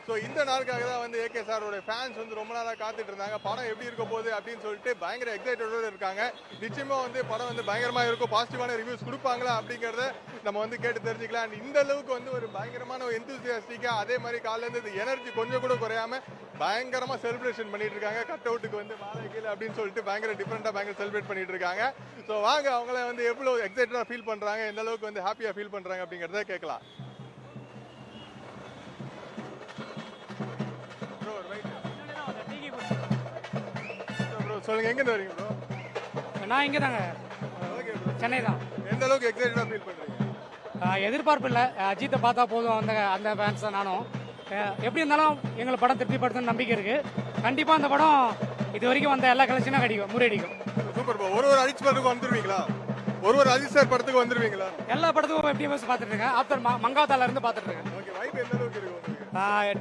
So இந்த நாளுக்காக தான் வந்து ஏகே சாரோட ஃபேன்ஸ் வந்து ரொம்ப நாளாக காத்துட்டு இருந்தாங்க. படம் எப்படி இருக்க போகுது அப்படின்னு சொல்லிட்டு பயங்கர எக்ஸைட்டடோடு இருக்காங்க. நிச்சயமாக வந்து படம் வந்து பயங்கரமாக இருக்கும், பாசிட்டிவான ரிவ்யூஸ் கொடுப்பாங்களா அப்படிங்கிறத நம்ம வந்து கேட்டு தெரிஞ்சுக்கலாம். அண்ட் இந்த அளவுக்கு வந்து ஒரு பயங்கரமான ஒரு எந்தூசியாஸ்டிக்காக அதே மாதிரி காலையிலேருந்து எனர்ஜி கொஞ்சம் கூட குறையாம பயங்கரமாக செலிப்ரேஷன் பண்ணிட்டு இருக்காங்க. கட் அவுட்டுக்கு வந்து மாலை கீழே அப்படின்னு சொல்லிட்டு பயங்கர டிஃப்ரெண்டாக பயங்கர செலிப்ரேட் பண்ணிட்டு இருக்காங்க. ஸோ வாங்க அவங்கள வந்து எவ்வளோ எக்ஸைட்டடாக ஃபீல் பண்ணுறாங்க, எந்த அளவுக்கு வந்து ஹாப்பியாக ஃபீல் பண்ணுறாங்க அப்படிங்கிறத கேட்கலாம். சொல்லுங்க, எங்க இருந்து வரீங்க ப்ரோ? நான் இங்கே தாங்க, சென்னை தான். எந்த அளவுக்கு எக்ஸைட்டடா ஃபீல் பண்றீங்க? எதிர்பார்ப்பு இல்லை, அஜித்தை பார்த்தா போதும் அந்த அந்த ஃபேன்ஸ் தான் நானும். எப்படி இருந்தாலும் எங்களை படம் திருப்திப்படுத்தும் நம்பிக்கை இருக்கு. கண்டிப்பா அந்த படம் இது வரைக்கும் வந்த எல்லா கலெக்ஷனும் அடிக்கும், முறியடிக்கும். Super bro. ஒரு அஜித் படத்துக்கு வந்துருவீங்களா? ஒரு அஜித் சார் படத்துக்கு வந்துருவீங்களா? எல்லா படத்துக்கும் எப்படி பார்த்துட்டு இருக்கேன். ஆஃப்டர் மங்காத்தால இருந்து பார்த்துட்டு இருக்கேன். ஓகே, வைப் எந்த அளவுக்கு இருக்கு?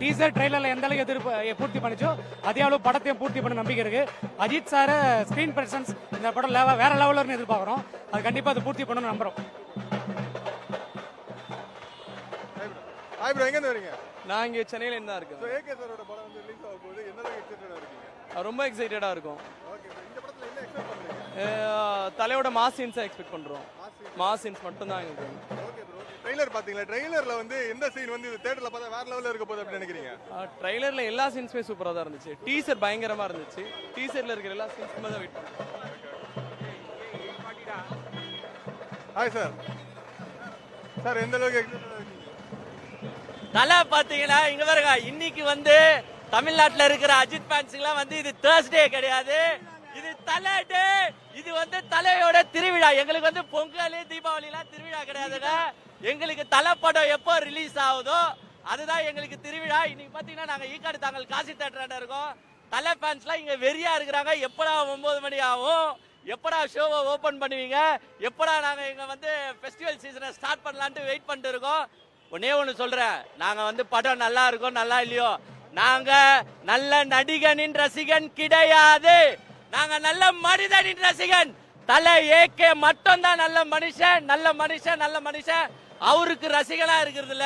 டீசர் ட்ரெய்லர்ல எந்த அளவுக்கு பூர்த்தி பண்ணிச்சோ அதே அளவு படத்தையும் பூர்த்தி பண்ண நம்பிக்கை இருக்கு. அஜித் சார் ஸ்கிரீன் பிரசன்ஸ் இந்த படம் வேற லெவல்ல எதிர்பார்க்கிறோம். அது கண்டிப்பா அதை பூர்த்தி பண்ணணும்னு நம்புறோம். ஹாய் ப்ரோ, எங்க இருந்து வரீங்க? நான் இங்கே சென்னையில இருந்து தான் இருக்கேன். சோ ஏகே சாரோட படம் வந்து ரிலீஸ் ஆக போகுது, எந்த அளவுக்கு எக்ஸைட்டடா இருக்கீங்க? ரொம்ப எக்ஸைட்டடா இருக்கும். ஓகே ப்ரோ, இந்த படத்துல என்ன எக்ஸ்பெக்ட் பண்றீங்க? தலையோட மாஸ் சீன்ஸை எக்ஸ்பெக்ட் பண்றோம். மாஸ் சீன்ஸ் மட்டும் தான் எங்களுக்கு. ஓகே ப்ரோ, ட்ரெய்லர் பாத்தீங்களா? ட்ரெய்லர்ல வந்து எந்த சீன் வந்து தியேட்டர்ல பார்த்தா வேற லெவல்ல இருக்க போகுது அப்படி நினைக்கிறீங்க? ட்ரெய்லர்ல எல்லா சீன்ஸுமே சூப்பரா தான் இருந்துச்சு. டீசர் பயங்கரமா இருந்துச்சு. டீசர்ல இருக்கிற எல்லா சீன்ஸுமே தான் வெயிட் பண்ணுறோம். Hi sir. சார் எந்த அளவுக்கு எக்ஸைட்டடா இருக்கீங்க? தலை பாத்தீங்கன்னா இங்க பாருங்க, இன்னைக்கு வந்து தமிழ்நாட்டுல இருக்கிற அஜித் ஃபேன்ஸ்க்குலாம் வந்து இது தேர்ஸ்டே கிடையாது, இது தலை டே. இது வந்து தலையோட திருவிழா. எங்களுக்கு வந்து பொங்கல் தீபாவளி எல்லாம் திருவிழா கிடையாதுங்க. எங்களுக்கு தலை படம் எப்போ ரிலீஸ் ஆகுதோ அதுதான் எங்களுக்கு திருவிழா. இன்னைக்கு பாத்தீங்கன்னா நாங்க ஈக்காடு தாங்கல் காசி தேட்டரான இருக்கோம். தலை ஃபேன்ஸ்லாம் இங்க வெறியா இருக்கிறாங்க. எப்படா 9 மணி ஆகும், எப்படா ஷோவை ஓபன் பண்ணுவீங்க, எப்படா நாங்க இங்க வந்து ஃபெஸ்டிவல் சீசனை ஸ்டார்ட் பண்ணலான்ட்டு வெயிட் பண்ணிட்டு இருக்கோம். ஒன்னே ஒன்று சொல்றேன், நாங்க வந்து படம் நல்லா இருக்கோம் நல்லா இல்லையோ, நாங்க நல்ல நடிகனின் ரசிகன் கிடையாது, நாங்க நல்ல மனிதனின் ரசிகன். தலை ஏகே மட்டும் தான் நல்ல மனுஷன், நல்ல மனுஷன், நல்ல மனுஷன். அவருக்கு ரசிகனா இருக்கிறதுல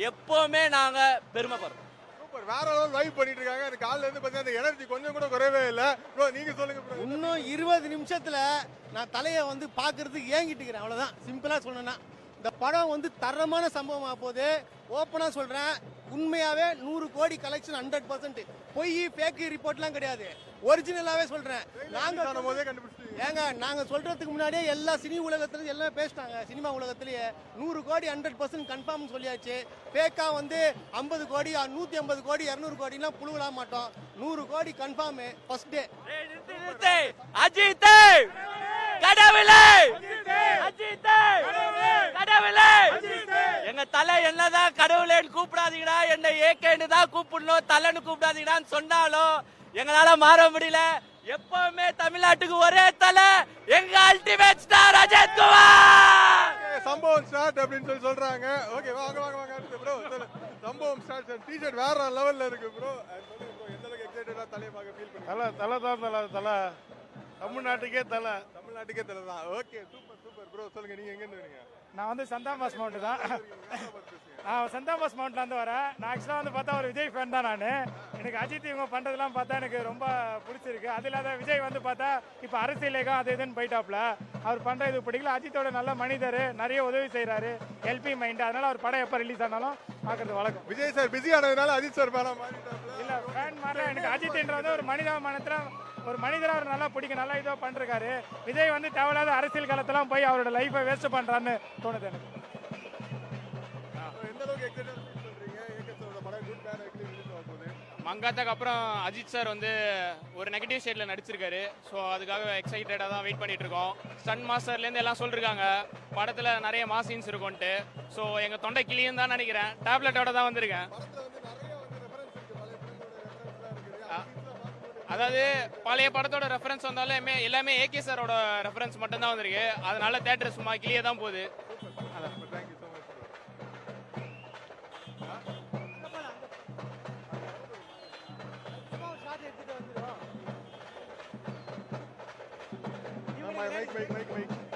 எப்பவுமே நாங்க பெருமைப்படுறோம். சூப்பர், வேற லெவல் வைப் பண்ணிட்டு இருக்காங்க. அது காலையில இருந்து பார்த்தா அந்த எனர்ஜி கொஞ்சம் கூட குறையவே இல்ல. ப்ரோ நீங்க சொல்லுங்க ப்ரோ. இன்னும் 20 நிமிஷத்துல நான் தலையை வந்து பாக்குறதுக்கு ஏங்கிட்டு இருக்கிறேன். அவ்வளவுதான், சிம்பிளா சொல்லணும்னா இந்த படம் வந்து தரமான சம்பவமா போகுது. ஓப்பனா சொல்றேன், உண்மையாவே 100 கோடி கலெக்ஷன் 100%. பொய் ஃபேக் ரிப்போர்ட்லாம் கிடையாது, ஒரிஜினலாவே சொல்றேன். நாங்க சொல்றதுக்கு முன்னாடியே எல்லா சினி உலகத்துல எல்லாம் பேசிட்டாங்க. சினிமா உலகத்திலேயே 100 கோடி 100% கன்ஃபார்ம் சொல்லியாச்சு. ஃபேக்கா வந்து 50 கோடி 150 கோடி 200 கோடிலாம் புழுவலாம் மாட்டோம். 100 கோடி கன்ஃபார்ம் ஃபர்ஸ்ட் டே. அஜித் கடவுளே, அஜித் கடவுளே. எங்க தலை என்னதான் கடவுளேன்னு கூப்பிடாதீங்கடா, என்ன ஏகேன்னு தான் கூப்பிடணும், தலைன்னு கூப்பிடாதீங்கடான்னு சொன்னாலும் எங்களால மாற முடியல. எப்பவுமே தமிழ்நாட்டுக்கு ஒரே தலை, எங்க அல்டிமேட் ஸ்டார் அஜித் குமார். சம்பவம் ஸ்டார்ட் அப்படின்னு சொல்றாங்க. ஓகே, வாங்க வாங்க வாங்க அடுத்து ப்ரோ. சம்பவம் ஸ்டார்ட். டீ-ஷர்ட் வேற லெவல்ல இருக்கு ப்ரோ. சொல்லுங்க ப்ரோ, எந்த அளவுக்கு எக்ஸைட்டடா தலைய பார்க்க ஃபீல் பண்ணீங்க? தலை தமிழ்நாட்டுக்கே தலை தான். Okay, super super bro. சொல்லுங்க, நீங்க எங்க இருந்து வரீங்க? நான் வந்து சந்தாமாஸ் மவுண்ட் தான். நான் சந்தாமாஸ் மவுண்ட்ல இருந்து வரேன். நான் ஆக்சுவலாக வந்து பார்த்தா ஒரு விஜய் ஃபேன் தான் நான். எனக்கு அஜித் இவங்க பண்றதெல்லாம் பார்த்தா எனக்கு ரொம்ப பிடிச்சிருக்கு. அது இல்லாத விஜய் வந்து பார்த்தா இப்போ அரசியலேகம் அது இதுன்னு போயிட்டாப்ல. அவர் பண்ற இது பிடிக்கல. அஜித்தோட நல்ல மனிதர், நிறைய உதவி செய்யறாரு, எல்பி மைண்ட். அதனால அவர் படம் எப்போ ரிலீஸ் ஆனாலும் பார்க்கறது வழக்கம். விஜய் சார் பிஸி ஆனதுனால அஜித் சார் ஃபேனா மாறிட்டாப்ல. இல்ல ஃபேன் மாதிரி எனக்கு அஜித்ன்றது ஒரு மனிதாபிமானத்துல ஒரு மனிதரா அவர் நல்லா பிடிக்கும், நல்லா இதோ பண்றாரு. விஜய் வந்து தேவையில்லாத அரசியல் காலத்தெல்லாம் போய் அவரோட லைஃபை வேஸ்ட் பண்றான்னு தோணுது எனக்கு. எந்த அளவுக்கு எக்ஸைட்டடா ஃபீல் பண்றீங்க? ஏகே சாரோட படம் குட் பேட் எக்லி ரிலீஸ் ஆக போகுது. மங்காத்தாக்கு அப்புறம் அஜித் சார் வந்து ஒரு நெகட்டிவ் ஷேட்ல நடிச்சிருக்காரு. ஸோ அதுக்காக எக்ஸைட்டடாக தான் வெயிட் பண்ணிட்டு இருக்கோம். ஸ்டன் மாஸ்டர்லேருந்து எல்லாம் சொல்லிருக்காங்க படத்தில் நிறைய மாஸ் சீன்ஸ் இருக்கும்ட்டு. ஸோ எங்கள் தொண்டை கிளியும் தான் நினைக்கிறேன். டேப்லெட்டோட தான் வந்திருக்கேன். அதாவது பழைய படத்தோட ரெஃபரன்ஸ் வந்தாலும் எல்லாமே ஏகே சாரோட ரெஃபரன்ஸ் மட்டும் தான் வந்திருக்கு. அதனால தேட்டர் சும்மா கிளியே தான் போகுது. அதான். மைக்